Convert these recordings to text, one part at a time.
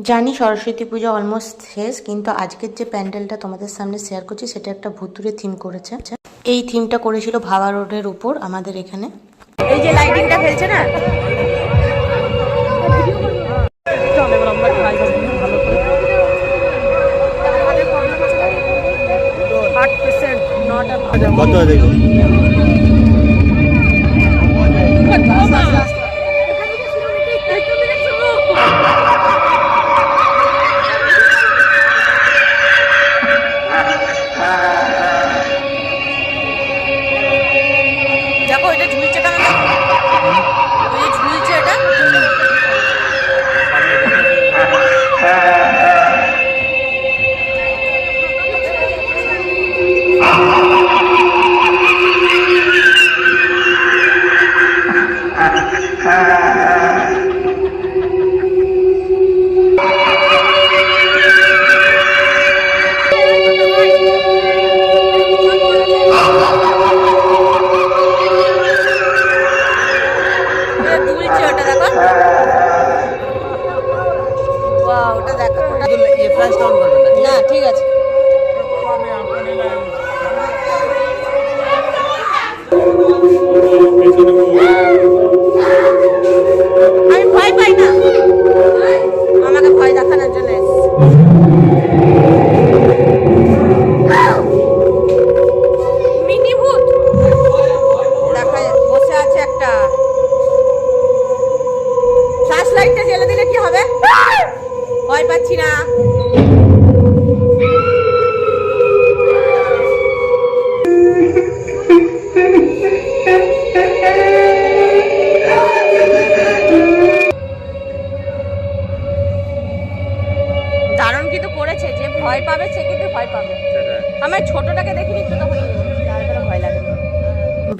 জানি সরস্বতী পুজো অলমোস্ট শেষ, কিন্তু আজকের যে প্যান্ডেলটা তোমাদের সামনে শেয়ার করছি সেটা একটা ভুতুরে থিম করেছে। এই থিমটা করেছিল ভাবা রোডের উপর আমাদের এখানে। এই যে লাইটিংটা ফেলছে না, কত দেখো দেখো এটা ঝুলছে কেন, ওই যে ঝুলছে এটা। না ঠিক আছে, আমি ভয় পাই না, আমাকে ভয় দেখানোর জন্য মিনি ভূত দেখা বসে আছে একটা। ফ্ল্যাশ লাইটটা জ্বেলে দিলে কি হবে? ভয় পাচ্ছি না। দারুণ কিন্তু করেছে, যে ভয় পাবে সে কিন্তু ভয় পাবে। আমার ছোটটাকে দেখিনি তো, তখন ভয় লাগে।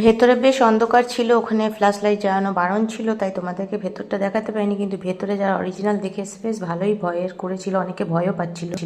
ভেতরে বেশ অন্ধকার ছিল, ওখানে ফ্ল্যাশ লাইট জ্বালানো বারণ ছিল, তাই তোমাদেরকে ভেতরটা দেখাতে পারিনি। কিন্তু ভেতরে যারা অরিজিনাল দেখে এসে বেশ ভালোই ভয়ের করেছিল, অনেকে ভয়ও পাচ্ছিল।